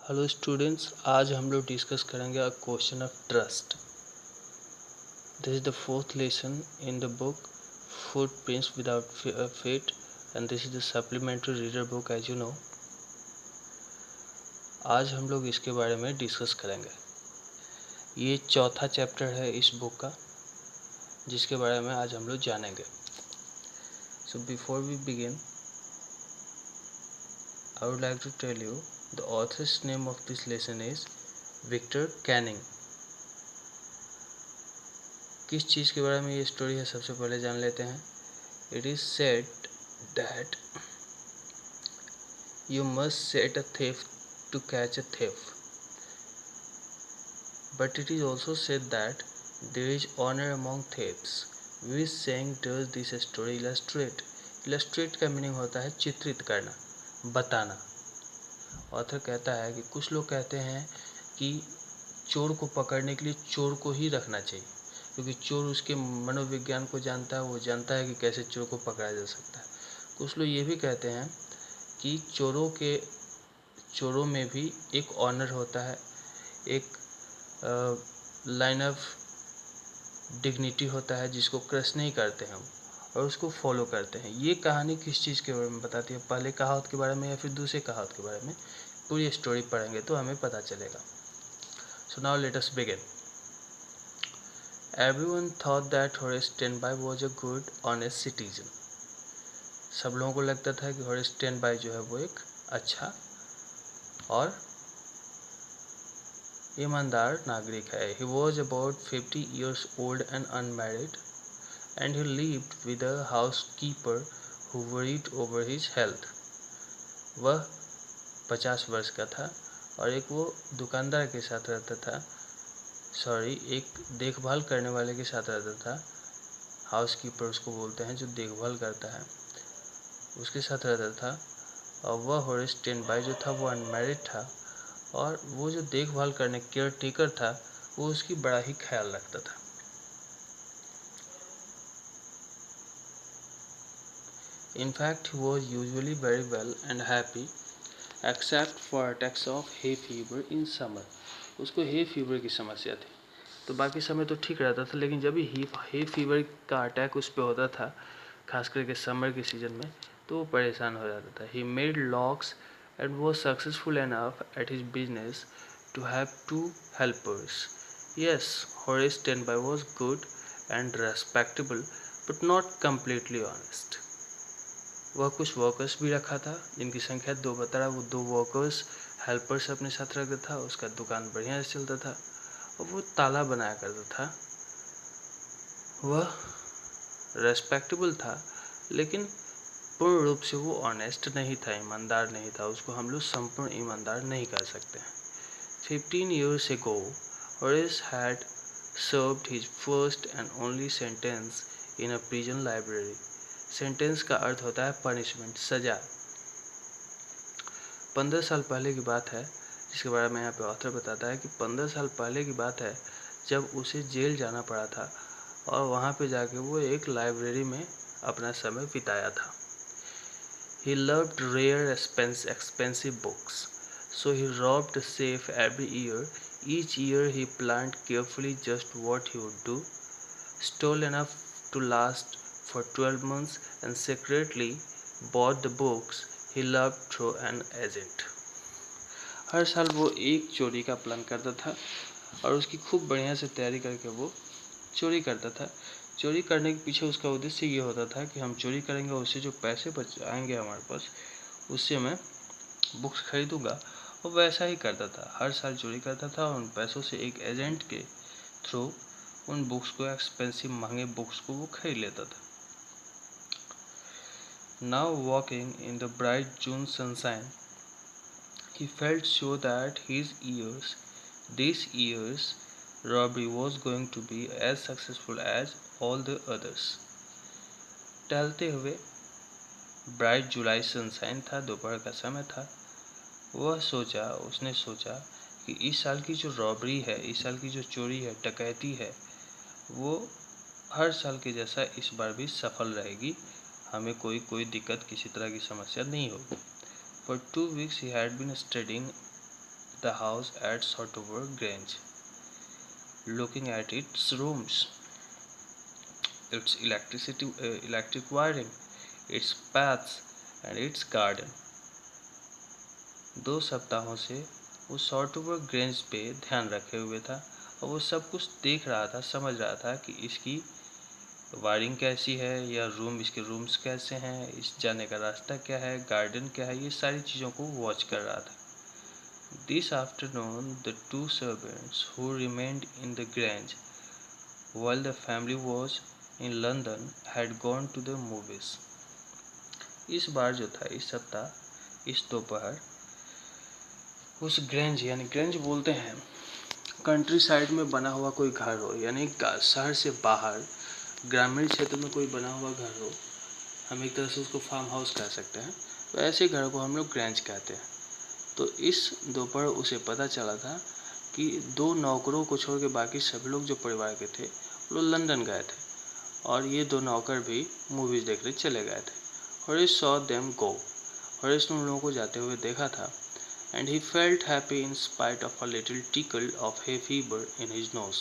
Hello students, आज हम लोग डिस्कस करेंगे a question of trust. This is the fourth lesson in the book footprints without feet and this is the supplementary reader book as you know. आज हम लोग इसके बारे में डिस्कस करेंगे। ये चौथा चैप्टर है इस बुक का, जिसके बारे में आज हम लोग जानेंगे। So before we begin, I would like to tell you the author's name of this lesson is Victor Canning. किस चीज़ के बारे में ये स्टोरी है, सबसे पहले जान लेते हैं। It is said that you must set a thief to catch a thief, but it is also said that there is honor among thieves. Which saying does this story illustrate? Illustrate का meaning होता है चित्रित करना, बताना। Author कहता है कि कुछ लोग कहते हैं कि चोर को पकड़ने के लिए चोर को ही रखना चाहिए, क्योंकि चोर उसके मनोविज्ञान को जानता है, वो जानता है कि कैसे चोर को पकड़ा जा सकता है। कुछ लोग ये भी कहते हैं कि चोरों में भी एक ऑनर होता है, एक लाइन ऑफ डिग्निटी होता है, जिसको क्रश नहीं करते हैं और उसको फॉलो करते हैं। ये कहानी किस चीज़ के बारे में बताती है? पहले कहावत के बारे में या फिर दूसरे कहावत के बारे में? पूरी स्टोरी पढ़ेंगे तो हमें पता चलेगा। So now let us begin. Everyone thought that Horace Stenby was a good honest citizen. सब लोगों को लगता था कि होरेस स्टेनबाय जो है वो एक अच्छा और ईमानदार नागरिक है। He was about 50 years old and unmarried, and he lived with a housekeeper who worried over his health. वह 50 वर्ष का था और एक वो दुकानदार के साथ रहता था, एक देखभाल करने वाले के साथ रहता था। हाउसकीपर उसको बोलते हैं, जो देखभाल करता है, उसके साथ रहता था। और वह होरेस स्टेनबाय जो था वो अनमैरिड था, और वो जो देखभाल करने केयर टेकर था वो उसकी बड़ा ही ख्याल रखता था। In fact, he was usually very well and happy except for attacks of hay fever in summer. उसको hay fever की समस्या थी, तो बाकी समय तो ठीक रहता था, लेकिन जब भी hay fever का अटैक उस पर होता था, खास करके समर के सीजन में, तो वो परेशान हो जाता था। He made locks and was successful enough at his business to have 2 helpers. Yes, Horace Tenby was good and respectable, but not completely honest. वह कुछ वर्कर्स भी रखा था, जिनकी संख्या 2 बता रहा। वो 2 वर्कर्स हेल्पर्स अपने साथ रखता था। उसका दुकान बढ़िया से चलता था और वो ताला बनाया करता था। वह रेस्पेक्टेबल था, लेकिन पूर्ण रूप से वो ऑनेस्ट नहीं था, ईमानदार नहीं था। उसको हम लोग संपूर्ण ईमानदार नहीं कर सकते हैं। 15 years ago, Horace had served his first and only sentence in a prison library. Sentence का अर्थ होता है पनिशमेंट, सजा। 15 साल पहले की बात है, जिसके बारे में यहाँ पे ऑथर बताता है कि 15 साल पहले की बात है जब उसे जेल जाना पड़ा था, और वहाँ पे जाके वो एक लाइब्रेरी में अपना समय बिताया था। He loved rare expensive books, so he robbed a safe every year. Each year he planned carefully just what he would do, stole enough to last for 12 months, and secretly bought the books he loved through an agent. हर साल वो एक चोरी का plan करता था और उसकी खूब बढ़िया से तैयारी करके वो चोरी करता था। चोरी करने के पीछे उसका उद्देश्य ये होता था कि हम चोरी करेंगे, उससे जो पैसे बच आएंगे हमारे पास, उससे मैं बुक्स खरीदूंगा। और वैसा ही करता था, हर साल चोरी करता था और उन पैसों से एक एजेंट के थ्रू उन बुक्स को, एक्सपेंसिव महंगे बुक्स को वो खरीद लेता था। Now walking in the bright June sunshine, he felt sure that this year's robbery was going to be as successful as all the others. टहलते हुए, ब्राइट जुलाई सनशाइन था, दोपहर का समय था। उसने सोचा कि इस साल की जो रॉबरी है, इस साल की जो चोरी है, डकैती है, वो हर साल के जैसा इस बार भी सफल रहेगी। हमें कोई दिक्कत, किसी तरह की समस्या नहीं होगी। For 2 weeks he had been the house at Shotover Grange, looking at its rooms, its electric wiring, its paths and its garden. 2 सप्ताहों से वो शॉर्टोवर ग्रेंज पे ध्यान रखे हुए था और वो सब कुछ देख रहा था, समझ रहा था कि इसकी वायरिंग कैसी है या इसके रूम्स कैसे हैं, इस जाने का रास्ता क्या है, गार्डन क्या है, ये सारी चीज़ों को वॉच कर रहा था. This afternoon the two servants who remained in the Grange while the family was in London had gone to the movies. इस बार जो था, इस सप्ताह, इस दोपहर उस ग्रेंज, यानी ग्रेंज बोलते हैं कंट्री साइड में बना हुआ कोई घर हो, यानी शहर से बाहर ग्रामीण क्षेत्र में कोई बना हुआ घर हो, हम एक तरह से उसको फार्म हाउस कह सकते हैं, तो ऐसे घर को हम लोग ग्रेंज कहते हैं. तो इस दोपहर उसे पता चला था कि 2 नौकरों को छोड़ के बाकी सभी लोग जो परिवार के थे वो लंदन गए थे और ये 2 नौकर भी मूवीज देखने चले गए थे. Harish saw them go, Harish ने उन लोगों को जाते हुए देखा था. And he felt happy in spite of a little tickle of hay fever in his nose.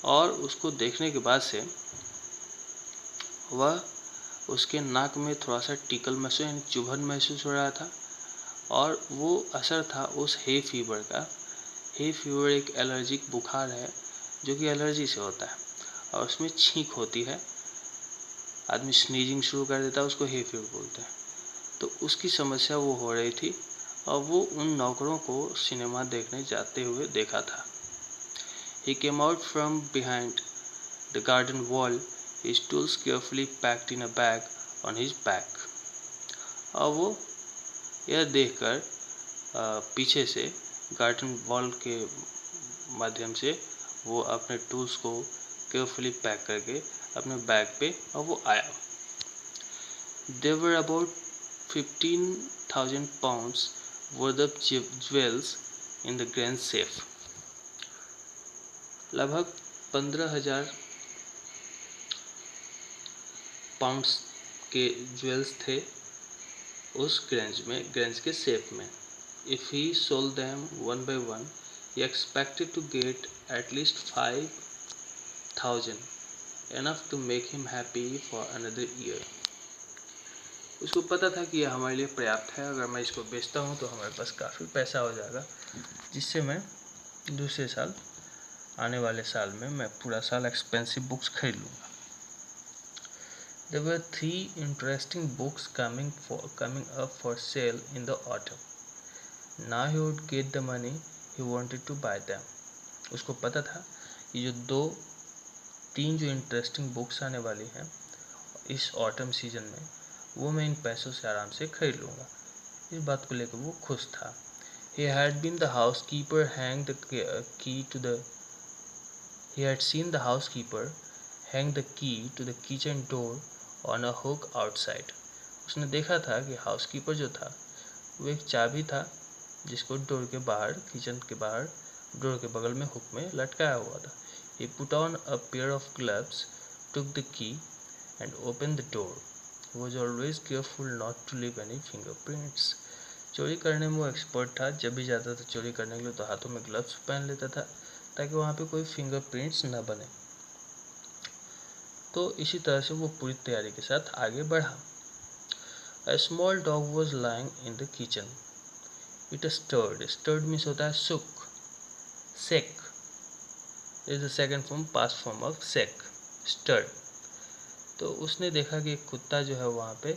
और उसको देखने के बाद से वह उसके नाक में थोड़ा सा टिकल महसूस, यानी चुभन महसूस हो रहा था और वो असर था उस हे फीवर का. हे फीवर एक एलर्जिक बुखार है जो कि एलर्जी से होता है और उसमें छींक होती है, आदमी स्नीजिंग शुरू कर देता है, उसको हे फीवर बोलते हैं. तो उसकी समस्या वो हो रही थी और वो उन नौकरों को सिनेमा देखने जाते हुए देखा था. He came out from behind the garden wall, his tools carefully packed in a bag on his back. और वो यह देखकर पीछे से गार्डन वॉल के माध्यम से वो अपने टूल्स को केयरफुली पैक करके अपने बैग पे और वो आया. There were about 15,000 pounds worth of jewels in the Grange safe. लगभग 15,000 पाउंड्स के ज्वेल्स थे उस ग्रेंज के सेफ में. If he sold them one by one, he expected to get at least 5,000, enough to make him happy for another year. उसको पता था कि यह हमारे लिए पर्याप्त है, अगर मैं इसको बेचता हूँ तो हमारे पास काफ़ी पैसा हो जाएगा, जिससे मैं दूसरे साल, आने वाले साल में मैं पूरा साल एक्सपेंसिव बुक्स खरीद लूँगा. There were 3 interesting books coming up for sale in the autumn. Now he would get the money he wanted to buy them. उसको पता था कि जो 3 जो इंटरेस्टिंग बुक्स आने वाली हैं इस ऑटम सीजन में, वो मैं इन पैसों से आराम से खरीद लूँगा. इस बात को लेकर वो खुश था. He had seen the housekeeper hang the key to the kitchen door on a hook outside. उसने देखा था कि हाउसकीपर जो था वो एक चाबी था जिसको डोर के बाहर, किचन के बाहर डोर के बगल में हुक में लटकाया हुआ था. He put on a pair of gloves, took the key and opened the door. He was always careful not to leave any fingerprints. चोरी करने में वो एक्सपर्ट था. जब भी जाता था चोरी करने के लिए तो हाथों में ग्लव्स पहन लेता था ताकि वहाँ पे कोई फिंगरप्रिंट्स न बने. तो इसी तरह से वो पूरी तैयारी के साथ आगे बढ़ा. A small dog was lying in the kitchen. It stirred. Stirred means होता है shook, shake. Is the second form, past form of shake. Stirred. तो उसने देखा कि एक कुत्ता जो है वहाँ पे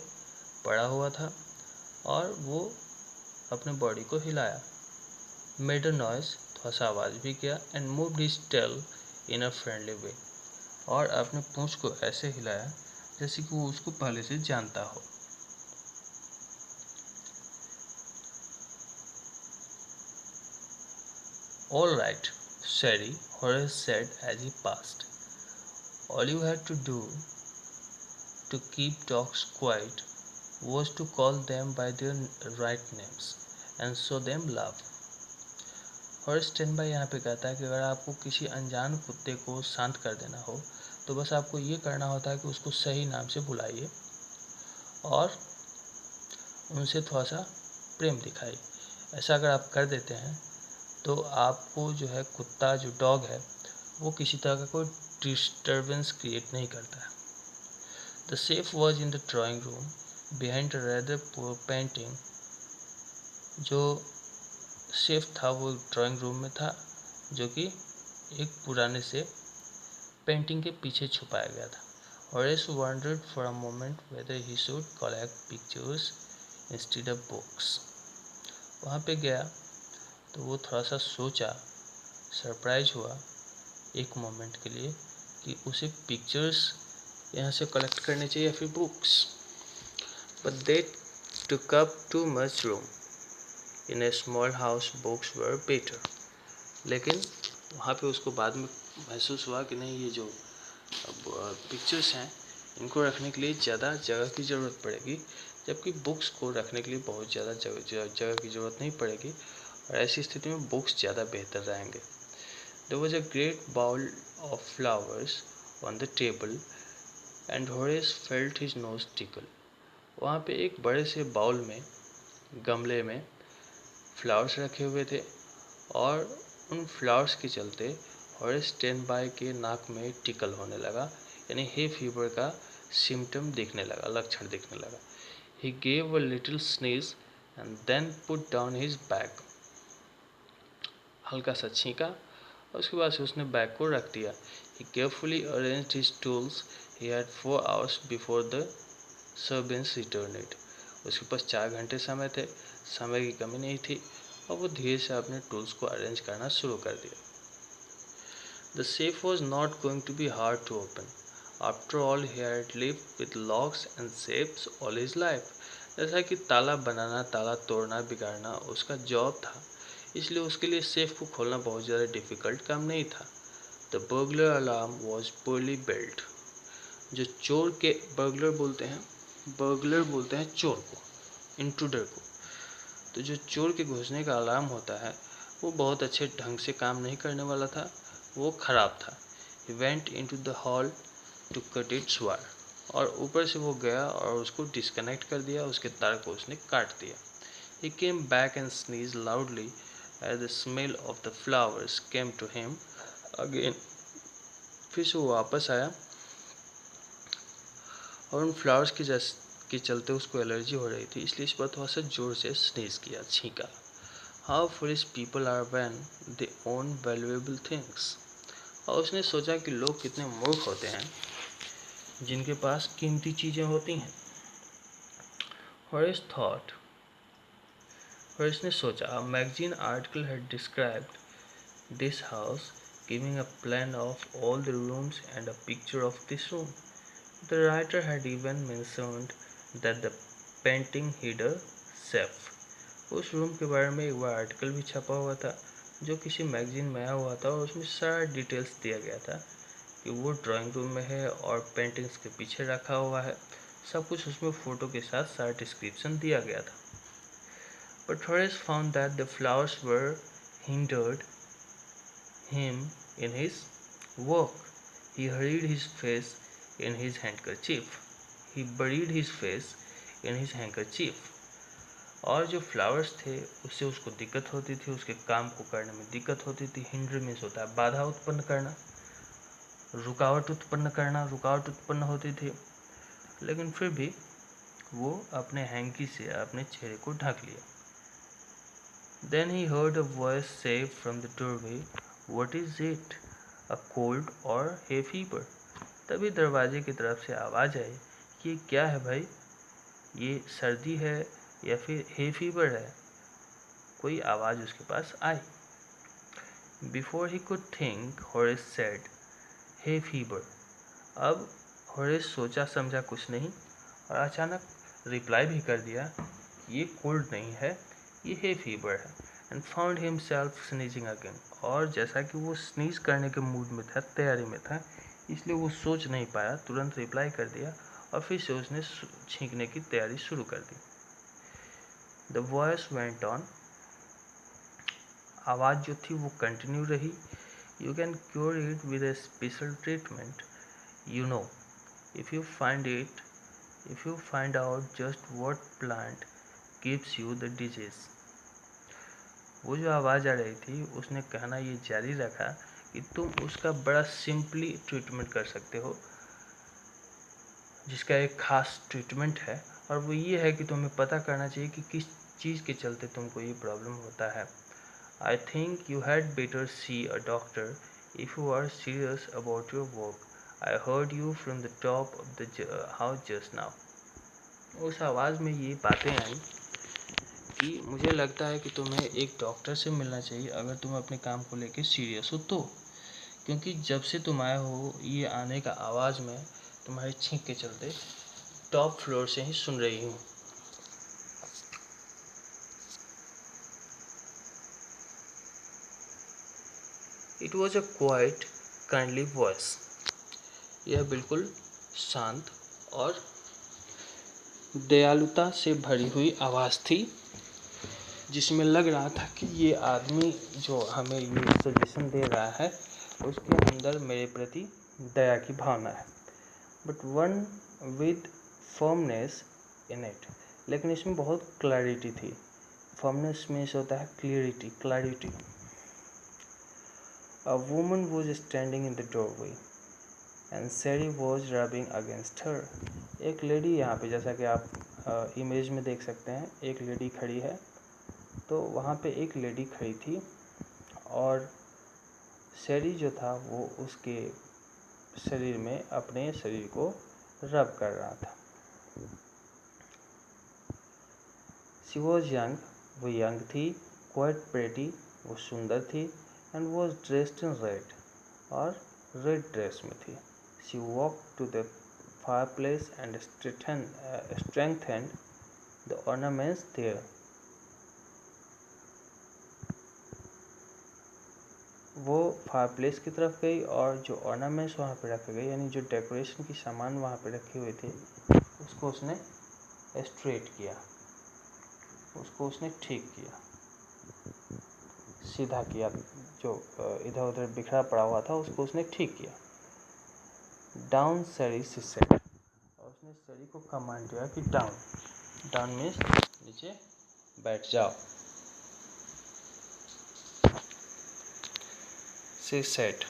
पड़ा हुआ था और वो अपने बॉडी को हिलाया. Made a noise, थोड़ा सा आवाज़ भी किया. And moved his tail in a friendly way. और अपने पूंछ को ऐसे हिलाया जैसे कि वो उसको पहले से जानता हो. All right, Sherry, Horace said as he passed. All you had to do to keep dogs quiet was to call them by their right names and show them love. Horace Tenby यहाँ पे कहता है कि अगर आपको किसी अनजान कुत्ते को शांत कर देना हो तो बस आपको ये करना होता है कि उसको सही नाम से बुलाइए और उनसे थोड़ा सा प्रेम दिखाइए. ऐसा अगर आप कर देते हैं तो आपको जो है कुत्ता जो डॉग है वो किसी तरह का कोई डिस्टर्बेंस क्रिएट नहीं करता है। The safe was in the drawing room behind a rather poor painting. जो सेफ था वो ड्राइंग रूम में था, जो कि एक पुराने से पेंटिंग के पीछे छुपाया गया था। Horace wondered for a moment whether he should collect pictures instead of books. वहाँ पे गया तो वो थोड़ा सा सोचा, सरप्राइज हुआ एक मोमेंट के लिए कि उसे पिक्चर्स यहाँ से कलेक्ट करने चाहिए या फिर books. But they took up too much room. In a small house, books were better. लेकिन वहाँ पे उसको बाद में महसूस हुआ कि नहीं, ये जो पिक्चर्स हैं इनको रखने के लिए ज़्यादा जगह की ज़रूरत पड़ेगी, जबकि बुक्स को रखने के लिए बहुत ज़्यादा जगह की ज़रूरत नहीं पड़ेगी, और ऐसी स्थिति में बुक्स ज़्यादा बेहतर रहेंगे। There was a great bowl of flowers on the table and Horace felt his nose tickle. वहाँ पे एक बड़े से बाउल में, गमले में फ्लावर्स रखे हुए थे, और उन फ्लावर्स के चलते हॉरेस टेनबाय के नाक में टिकल होने लगा, यानी हे फीवर का सिम्टम दिखने लगा, लक्षण दिखने लगा। He gave a little sneeze and then put down his bag. हल्का सा छींका और उसके बाद से उसने बैग को रख दिया। He carefully arranged his tools. He had 4 hours before the servants returned. उसके पास 4 घंटे समय थे, समय की कमी नहीं थी, और वो धीरे से अपने टूल्स को अरेंज करना शुरू कर दिया। The safe was not going to be hard to open. After all, he had lived with locks and safes all his life. जैसा कि ताला बनाना, ताला तोड़ना, बिगाड़ना उसका जॉब था, इसलिए उसके लिए सेफ को खोलना बहुत ज़्यादा डिफ़िकल्ट काम नहीं था। The burglar alarm was poorly built. जो चोर के बर्गलर बोलते हैं चोर को, इंट्रूडर को। तो जो चोर के घुसने का अलार्म होता है वो बहुत अच्छे ढंग से काम नहीं करने वाला था, वो ख़राब था। He went into the hall to cut its wire. और ऊपर से वो गया और उसको डिस्कनेक्ट कर दिया, उसके तार को उसने काट दिया। He came back and sneezed loudly as the smell of the flowers came to him again. फिर से वो वापस आया और उन फ्लावर्स के चलते उसको एलर्जी हो रही थी, इसलिए इस बार थोड़ा सा जोर से स्नीज किया, छींका। How foolish people are when they own valuable things. और उसने सोचा कि लोग कितने मूर्ख होते हैं जिनके पास कीमती चीज़ें होती हैं। Horace thought. Horace ने सोचा, a magazine article had described this house, giving a plan of all the rooms and a picture of this room. The writer had even mentioned that the painting hid a safe. उस room के बारे में एक बार article भी छपा हुआ था जो किसी मैगजीन में आया हुआ था, और उसमें सारा डिटेल्स दिया गया था कि वो ड्राइंग रूम में है और पेंटिंग्स के पीछे रखा हुआ है। सब कुछ उसमें फ़ोटो के साथ सारा डिस्क्रिप्शन दिया गया था। But Horace found that the flowers were hindered him in his work. He hurried his face in his handkerchief. He buried his face in his handkerchief. और जो फ्लावर्स थे उससे उसको दिक्कत होती थी, उसके काम को करने में दिक्कत होती थी। हिंडर मीन्स होता है बाधा उत्पन्न करना, रुकावट उत्पन्न होती थी, लेकिन फिर भी वो अपने हैंकी से अपने चेहरे को ढक लिया। Then he heard a voice say from the doorway, "What is it? A cold or hay fever?" तभी दरवाजे की तरफ से आवाज़ आई कि ये क्या है भाई, ये सर्दी है या फिर हे फीवर है। कोई आवाज़ उसके पास आई। Before he could think, Horace said, "Hay fever." अब होरेस सोचा समझा कुछ नहीं और अचानक रिप्लाई भी कर दिया, ये कोल्ड नहीं है, ये है फीवर है। And found himself sneezing again. और जैसा कि वो स्नीज करने के मूड में था, तैयारी में था, इसलिए वो सोच नहीं पाया, तुरंत रिप्लाई कर दिया और फिर से उसने छींकने की तैयारी शुरू कर दी। The voice went on. आवाज़ जो थी वो कंटिन्यू रही। You can cure it with a special treatment, you know, if you find out just what plant gives you the disease. वो जो आवाज़ आ रही थी उसने कहना ये जारी रखा कि तुम उसका बड़ा सिंपली ट्रीटमेंट कर सकते हो, जिसका एक ख़ास ट्रीटमेंट है, और वो ये है कि तुम्हें पता करना चाहिए कि किस चीज़ के चलते तुमको ये प्रॉब्लम होता है। I think you had better see a doctor if you are serious about your work. I heard you from the top of the house just now. उस आवाज़ में ये बातें आई कि मुझे लगता है कि तुम्हें एक डॉक्टर से मिलना चाहिए अगर तुम अपने काम को लेके सीरियस हो तो, क्योंकि जब से तुम आए हो ये आने का आवाज़ में तुम्हारे छींक के चलते टॉप फ्लोर से ही सुन रही हूँ। It was a quite kindly voice. यह बिल्कुल शांत और दयालुता से भरी हुई आवाज़ थी, जिसमें लग रहा था कि ये आदमी जो हमें ये सजेशन दे रहा है उसके अंदर मेरे प्रति दया की भावना है, but one with firmness in it. लेकिन इसमें बहुत क्लैरिटी थी। फर्मनेस में से होता है clarity. A woman was standing in the doorway and सैरी वॉज रबिंग अगेंस्ट हर। एक लेडी यहाँ पे, जैसा कि आप इमेज में देख सकते हैं, एक लेडी खड़ी है। तो वहाँ पे एक लेडी खड़ी थी और सैरी जो था वो उसके शरीर में अपने शरीर को रब कर रहा था। शी वॉज यंग, वो यंग थी, क्वाइट प्रेटी, वो सुंदर थी, and was dressed in red, और रेड ड्रेस में थी। She walk to the fire place and strengthened the ornaments there. वो फायर प्लेस की तरफ गई और जो ऑर्नामेंट्स वहाँ पे रखे गए, यानी जो डेकोरेशन की सामान वहाँ पे रखे हुए थे, उसको उसने स्ट्रेट किया, उसको उसने ठीक किया, सीधा किया। जो इधर उधर बिखरा पड़ा हुआ था उसको उसने ठीक किया। डाउन सैरी शी सेड, और उसने सैरी को कमांड दिया कि डाउन। डाउन मीन्स नीचे बैठ जाओ। She said,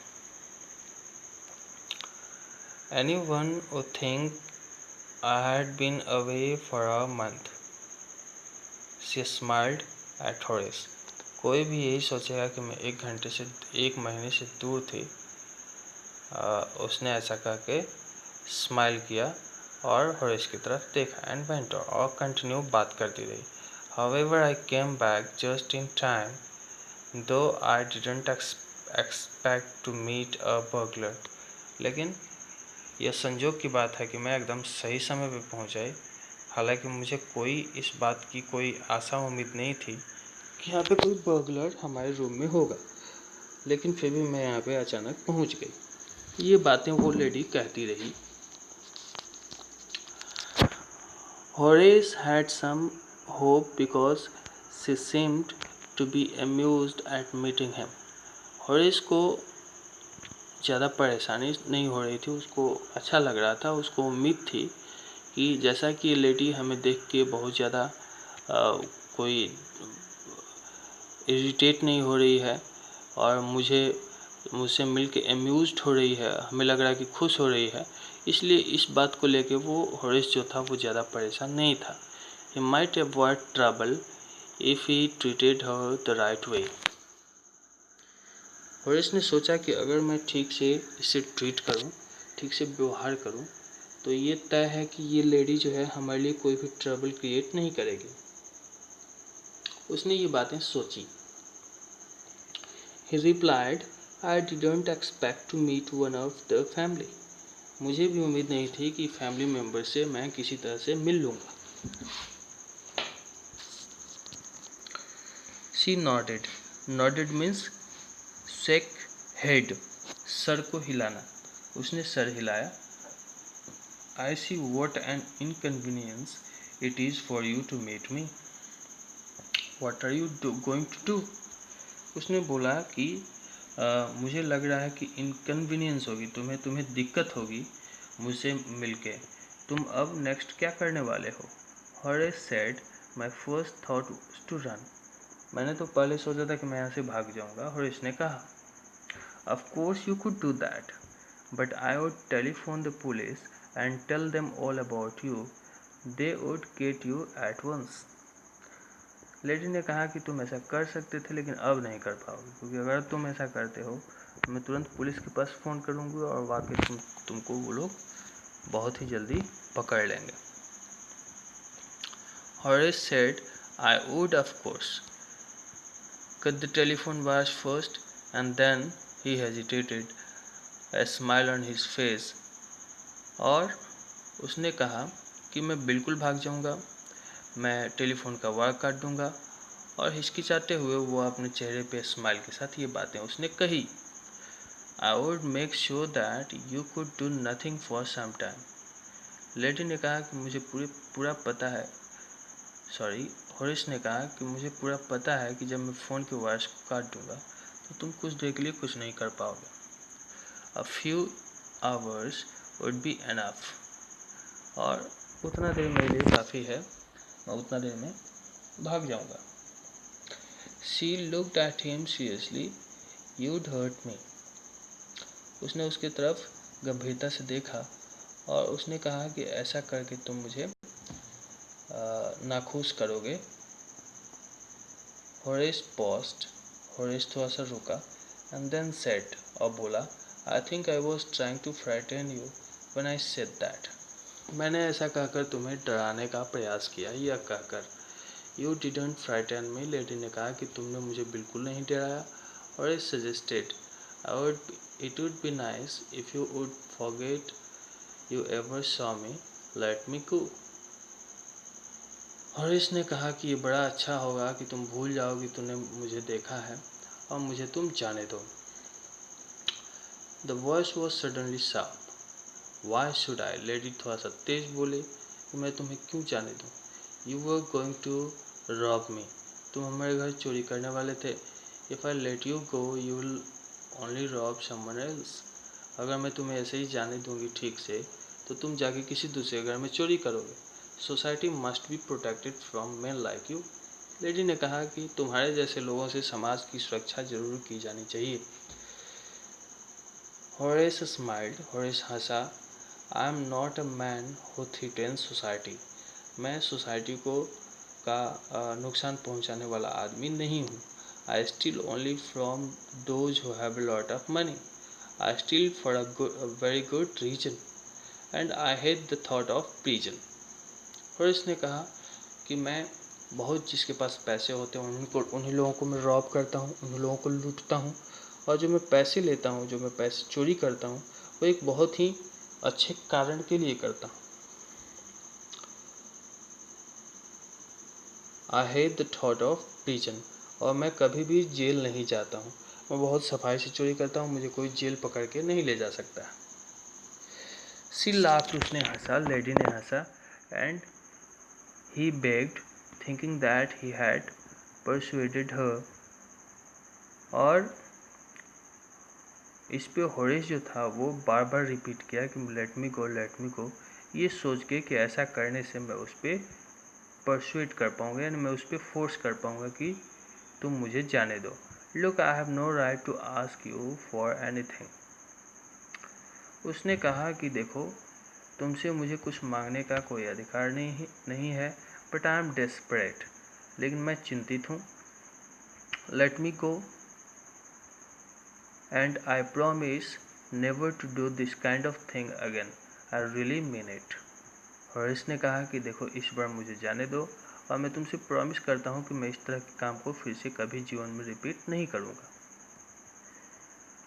anyone would think I had been away for a month. She smiled at Horace. कोई भी यही सोचेगा कि मैं 1 घंटे से 1 महीने से दूर थी। उसने ऐसा कह के स्माइल किया और होरेस की तरफ देखा एंड वेंट और कंटिन्यू बात करती रही। However, I came back just in time, though I didn't expect to meet a burglar. लेकिन यह संजोग की बात है कि मैं एकदम सही समय पर पहुंच आई, हालांकि मुझे कोई इस बात की कोई आशा उम्मीद नहीं थी कि यहाँ पे कोई बर्गलर हमारे रूम में होगा, लेकिन फिर भी मैं यहाँ पे अचानक पहुँच गई। ये बातें वो लेडी कहती रही। Horace had some hope because she seemed to be amused at meeting him. Horace को ज़्यादा परेशानी नहीं हो रही थी, उसको अच्छा लग रहा था। उसको उम्मीद थी कि जैसा कि ये लेडी हमें देख के बहुत ज़्यादा कोई इरिटेट नहीं हो रही है और मुझसे मिल के एम्यूज्ड हो रही है, हमें लग रहा है कि खुश हो रही है, इसलिए इस बात को लेके वो होरेस जो था वो ज़्यादा परेशान नहीं था। He might avoid trouble if he treated her the right way. Horace ने सोचा कि अगर मैं ठीक से इसे ट्रीट करूं, ठीक से व्यवहार करूं, तो ये तय है कि ये लेडी जो है हमारे लिए कोई भी ट्रबल क्रिएट नहीं करेगी। उसने ये बातें सोची। He replied, I didn't expect to meet one of the family. मुझे भी उम्मीद नहीं थी कि फैमिली मेम्बर से मैं किसी तरह से मिल लूँगा। She nodded. Nodded means shake head. Sir को हिलाना। उसने सर हिलाया। I see what an inconvenience it is for you to meet me. What are you going to do? उसने बोला कि मुझे लग रहा है कि इनकन्वीनियंस होगी तुम्हें दिक्कत होगी मुझसे मिलके। तुम अब नेक्स्ट क्या करने वाले हो? Horace said, My first thought was to run. मैंने तो पहले सोचा था कि मैं यहाँ से भाग जाऊँगा। हॉरिस ने कहा, of course you could do that, but I would telephone the police and tell them all about you, they would get you at once. Lady ने कहा कि तुम ऐसा कर सकते थे, लेकिन अब नहीं कर पाओगे, क्योंकि अगर तुम ऐसा करते हो तो मैं तुरंत पुलिस के पास फ़ोन करूँगी और वाकई तुमको वो लोग बहुत ही जल्दी पकड़ लेंगे। Horace said, I would of course. Cut the telephone wires first, and then he hesitated, a smile on his face. और उसने कहा कि मैं बिल्कुल भाग जाऊंगा, मैं टेलीफोन का वायर काट दूंगा। और हिचकिचाते हुए वो अपने चेहरे पे स्माइल के साथ ये बातें उसने कही। I would make sure that you could do nothing for some time. Lady ने कहा कि मुझे पूरा पता है, हॉरिस ने कहा कि मुझे पूरा पता है कि जब मैं फ़ोन के वायर्स को काट दूंगा तो तुम कुछ देर के लिए कुछ नहीं कर पाओगे। A few hours would be enough. और उतना देर मेरे लिए काफ़ी है, मैं उतना देर में भाग जाऊंगा। She looked at him seriously. You'd hurt me. उसने उसके तरफ गंभीरता से देखा और उसने कहा कि ऐसा करके तुम मुझे नाखुश करोगे। होरेस पॉज्ड, होरेस थोड़ा सा रुका, एंड देन सेड, और बोला, I think I was trying to frighten you when I said that. मैंने ऐसा कहकर तुम्हें डराने का प्रयास किया। यह कहकर, you didn't frighten me, lady ने कहा कि तुमने मुझे बिल्कुल नहीं डराया। Horace suggested, it would be nice if you would forget you ever saw me, let me go. हॉरिस ने कहा कि ये बड़ा अच्छा होगा कि तुम भूल जाओ कि तुमने मुझे देखा है और मुझे तुम जाने दो। The voice was suddenly sharp. Why should I? Lady थोड़ा सा तेज बोले कि मैं तुम्हें क्यों जाने दूँ। You were going to rob me. तुम हमारे घर चोरी करने वाले थे। If I let you go, you will only rob someone else. अगर मैं तुम्हें ऐसे ही जाने दूंगी ठीक से तो तुम जाके किसी दूसरे घर में चोरी करोगे। Society must be protected from main like you. Lady ने कहा कि तुम्हारे जैसे लोगों से समाज की सुरक्षा जरूर की जानी चाहिए। होरेस स्माइल्ड, होरेस हंसा। I am not a man who threatens society. मैं सोसाइटी को नुकसान पहुंचाने वाला आदमी नहीं हूँ। I steal only from those who have a lot of money. I steal for a very good reason, and I hate the thought of prison. और इसने कहा कि मैं बहुत जिसके पास पैसे होते हैं उन्हीं लोगों को मैं रॉब करता हूँ, उन्हीं लोगों को लूटता हूँ, और जो मैं पैसे लेता हूँ, जो मैं पैसे चोरी करता हूँ, वो एक बहुत ही अच्छे कारण के लिए करता हूँ। I hate the thought of prison. और मैं कभी भी जेल नहीं जाता हूँ। मैं बहुत सफाई से चोरी करता हूँ, मुझे कोई जेल पकड़ के नहीं ले जा सकता। She laughed, उसने हंसा, लेडी ने हंसा, and he begged, thinking that he had persuaded her. और इस पे होरेस जो था वो बार बार रिपीट किया कि लेट मी गो, ये सोच के कि ऐसा करने से मैं उस पर परसुएट कर पाऊँगा, यानी मैं उस पर फोर्स कर पाऊँगा कि तुम मुझे जाने दो। Look, I have no right to ask you for anything. उसने कहा कि देखो, तुमसे मुझे कुछ मांगने का कोई अधिकार नहीं है, बट आई एम डेस्परेट, लेकिन मैं चिंतित हूँ। Let me go and I promise never to do this kind of thing again, I really mean it. Horace ने कहा कि देखो, इस बार मुझे जाने दो और मैं तुमसे प्रॉमिस करता हूँ कि मैं इस तरह के काम को फिर से कभी जीवन में रिपीट नहीं करूँगा।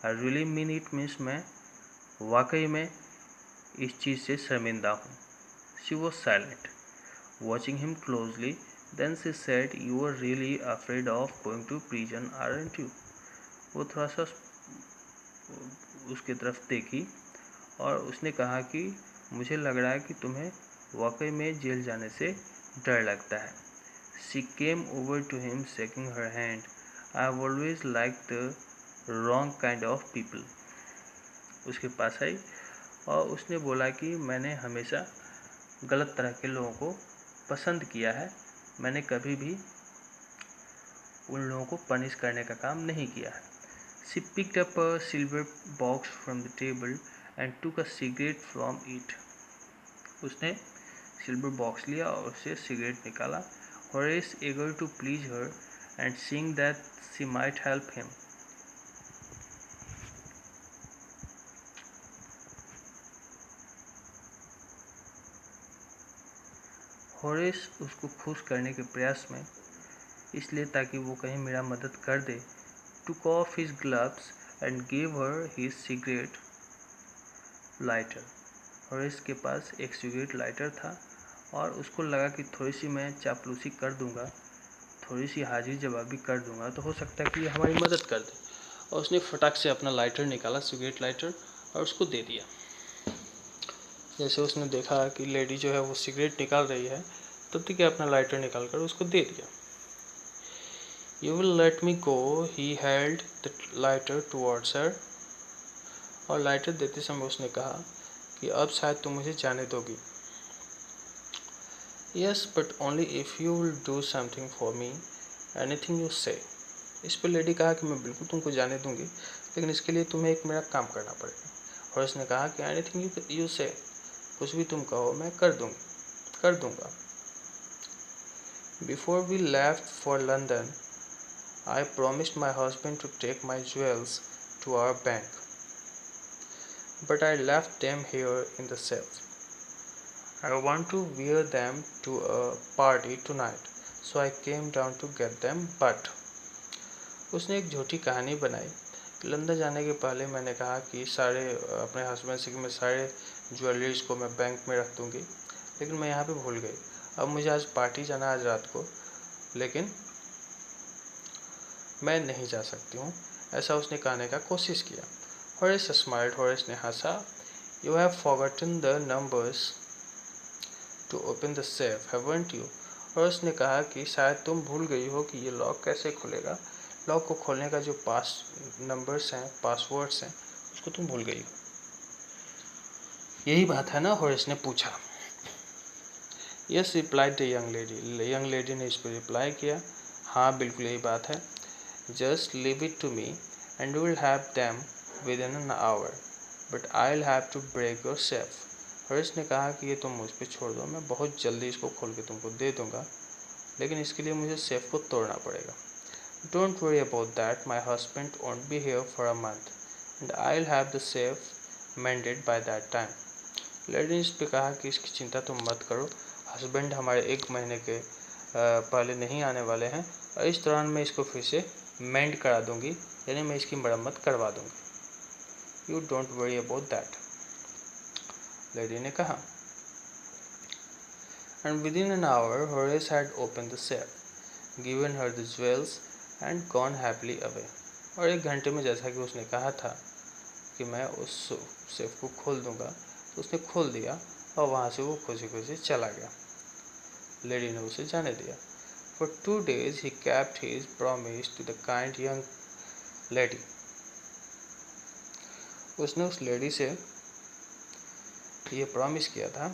I really mean it means मैं वाकई में इस चीज़ से शर्मिंदा हूँ। She was silent, watching him closely, then she said, you are really afraid of going to prison, aren't you. वो थोड़ा सा उसके तरफ देखी और उसने कहा कि मुझे लग रहा है कि तुम्हें वाकई में जेल जाने से डर लगता है। She came over to him shaking her hand, I have always like the wrong kind of people. उसके पास आई और उसने बोला कि मैंने हमेशा गलत तरह के लोगों को पसंद किया है, मैंने कभी भी उन लोगों को पनिश करने का काम नहीं किया है। She picked up a silver box from the table and took a cigarette from it. उसने सिल्वर बॉक्स लिया और उससे सिगरेट निकाला. Horace, eager to please her and seeing that she might help him, Horace उसको खुश करने के प्रयास में, इसलिए ताकि वो कहीं मेरा मदद कर दे, took off his gloves and gave her his cigarette lighter. Horace के पास एक सिगरेट लाइटर था और उसको लगा कि थोड़ी सी मैं चापलूसी कर दूंगा, थोड़ी सी हाजिरी जवाबी कर दूंगा तो हो सकता है कि ये हमारी मदद कर दे. और उसने फटाक से अपना लाइटर निकाला, सिगरेट लाइटर, और उसको दे दिया. जैसे उसने देखा कि लेडी जो है वो सिगरेट निकाल रही है, तब तक अपना लाइटर निकाल कर उसको दे दिया. You will let me go, he held the lighter towards her. और लाइटर देते समय उसने कहा कि अब शायद तुम मुझे जाने दोगी. Yes, but only if you will do something for me, anything you say. इस पर लेडी कहा कि मैं बिल्कुल तुमको जाने दूंगी, लेकिन इसके लिए तुम्हें एक मेरा काम करना पड़ेगा. और उसने कहा कि anything you say, कुछ भी तुम कहो मैं कर दूंगा. Before we left for London, I promised my husband to take my jewels to our bank, but I left them here in the safe. I want to wear them to a party tonight, so I came down to get them. But उसने एक झूठी कहानी बनाई. London जाने के पहले मैंने कहा कि सारे अपने हस्बैंड से कि मैं सारे ज्वेलरीज को मैं बैंक में रख दूंगी, लेकिन मैं यहाँ पे भूल गई. अब मुझे आज पार्टी जाना आज रात को, लेकिन मैं नहीं जा सकती हूँ. ऐसा उसने कहने का कोशिश किया. Horace smiled. होरेस ने हंसा. You have forgotten the numbers to open the safe, haven't you? Horace ने कहा कि शायद तुम भूल गई हो कि ये लॉक कैसे खुलेगा. लॉक को खोलने का जो नंबर्स हैं, पासवर्ड्स हैं, उसको तुम भूल गई हो. यही बात है ना, होरेस ने पूछा. Yes, replied the young lady. Young lady ने इस पर रिप्लाई किया, हाँ बिल्कुल यही बात है. Just leave it to me and you will have them within an hour, but I'll have to break your safe. Horace ने कहा कि ये तुम मुझ पे छोड़ दो, मैं बहुत जल्दी इसको खोल के तुमको दे दूंगा, लेकिन इसके लिए मुझे सेफ को तोड़ना पड़ेगा. Don't worry about that, my husband won't be here for a month and I'll have the safe mended by that time. Lady ने इस पे कहा कि इसकी चिंता तुम मत करो, हस्बैंड हमारे 1 महीने के पहले नहीं आने वाले हैं और इस दौरान मैं इसको फिर से मेंड करा दूंगी, यानी मैं इसकी मरम्मत करवा दूंगी. You don't worry about that, lady ने कहा. And with in an hour Horace had open the safe, given her the jewels and gone happily away. और 1 घंटे में, जैसा कि उसने कहा था कि मैं उस सेफ को खोल दूंगा, तो उसने खोल दिया और वहाँ से वो खुशी खुशी चला गया. लेडी ने उसे जाने दिया. For 2 days he kept his promise to the kind young lady. उसने उस लेडी से ये प्रॉमिस किया था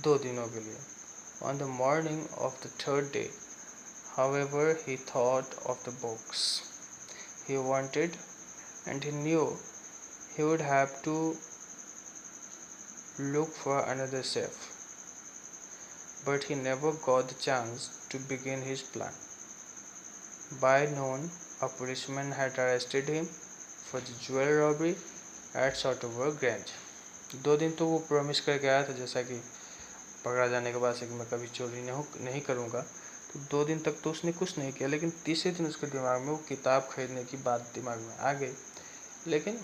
2 दिनों के लिए. On the morning of the 3rd day, however, he thought of the books he wanted, and he knew he would have to look for another safe, but he never got the chance to begin his plan. By noon, a policeman had arrested him for the jewel robbery at Sotover Grange. 2 दिन तो वो promise करके आया था, जैसा कि पकड़ा जाने के बाद से कि मैं कभी चोरी नहीं करूँगा. तो 2 दिन तक तो उसने कुछ नहीं किया, लेकिन तीसरे दिन उसके दिमाग में वो किताब खरीदने की बात दिमाग में आ गई. लेकिन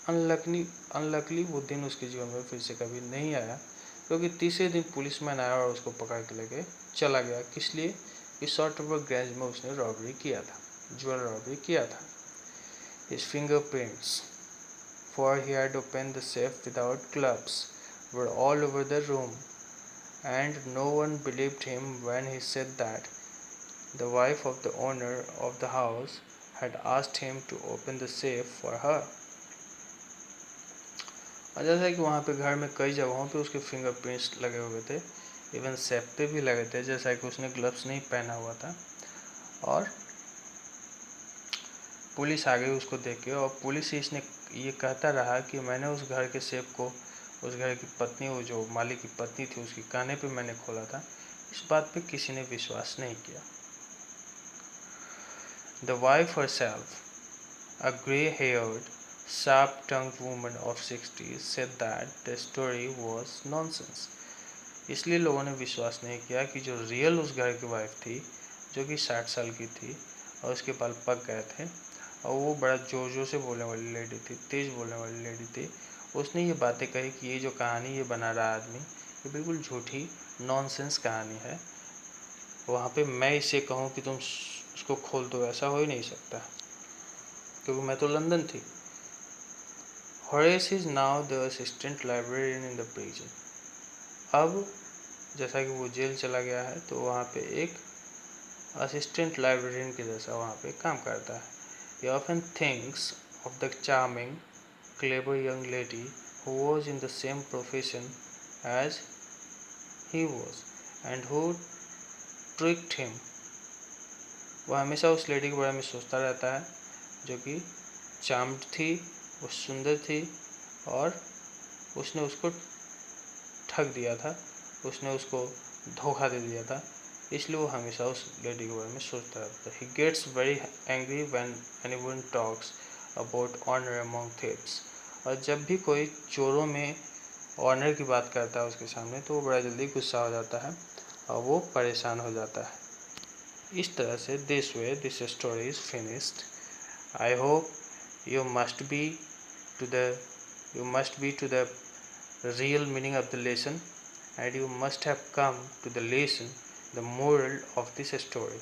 अनलकली वो दिन उसके जीवन में फिर से कभी नहीं आया, क्योंकि तीसरे दिन पुलिसमैन आया और उसको पकड़ के लेके चला गया. किस लिए? इस सॉल्टवर ग्रेंज में उसने रॉबरी किया था, ज्वेल रॉबरी किया था. His fingerprints, for he had opened the safe without gloves, were all over the room, and no one believed him when he said that the wife of the owner of the house had asked him to open the safe for her. और जैसा कि वहाँ पे घर में कई जगहों पे उसके फिंगरप्रिंट्स लगे हुए थे, इवन सेफ्टी भी लगे थे, जैसा कि उसने ग्लव्स नहीं पहना हुआ था। और पुलिस आ गई उसको देख के, और पुलिस से इसने ये कहता रहा कि मैंने उस घर के सेफ को, उस घर की पत्नी, वो जो मालिक की पत्नी थी, उसके कहने पे मैंने खोला था। इस बात पे किसी ने विश्वास नहीं किया। The wife herself, a gray-haired, sharp-tongued woman of 60s, said that the story was nonsense. इसलिए लोगों ने विश्वास नहीं किया कि जो रियल उस घर की वाइफ थी, जो कि 60 साल की थी और उसके बाल पक गए थे, और वो बड़ा जोर जोर से बोलने वाली लेडी थी, तेज़ बोलने वाली लेडी थी, उसने ये बातें कही कि ये जो कहानी ये बना रहा आदमी, ये बिल्कुल झूठी नॉनसेंस कहानी है। वहाँ पे मैं इसे कहूँ कि तुम उसको खोल दो, ऐसा हो ही नहीं सकता, क्योंकि मैं तो लंदन थी। Horace is now the assistant librarian in the prison. अब जैसा कि वो जेल चला गया है, तो वहाँ पे एक असिस्टेंट लाइब्रेरियन के जैसा वहाँ पे काम करता है। He often thinks of the charming, clever young lady who was in the same profession as he was and who tricked him. वह हमेशा उस लेडी के बारे में सोचता रहता है जो कि चार्म्ड थी, वो सुंदर थी, और उसने उसको ठग दिया था, उसने उसको धोखा दे दिया था। इसलिए वो हमेशा उस लेडी के बारे में सोचता रहता है। He gets very angry when anyone talks about honour among thieves. और जब भी कोई चोरों में ऑनर की बात करता है उसके सामने, तो वो बड़ा जल्दी गुस्सा हो जाता है और वो परेशान हो जाता है। इस तरह से this way this story is finished. I hope you must be to the real meaning of the lesson, and you must have come to the lesson, the moral of this story.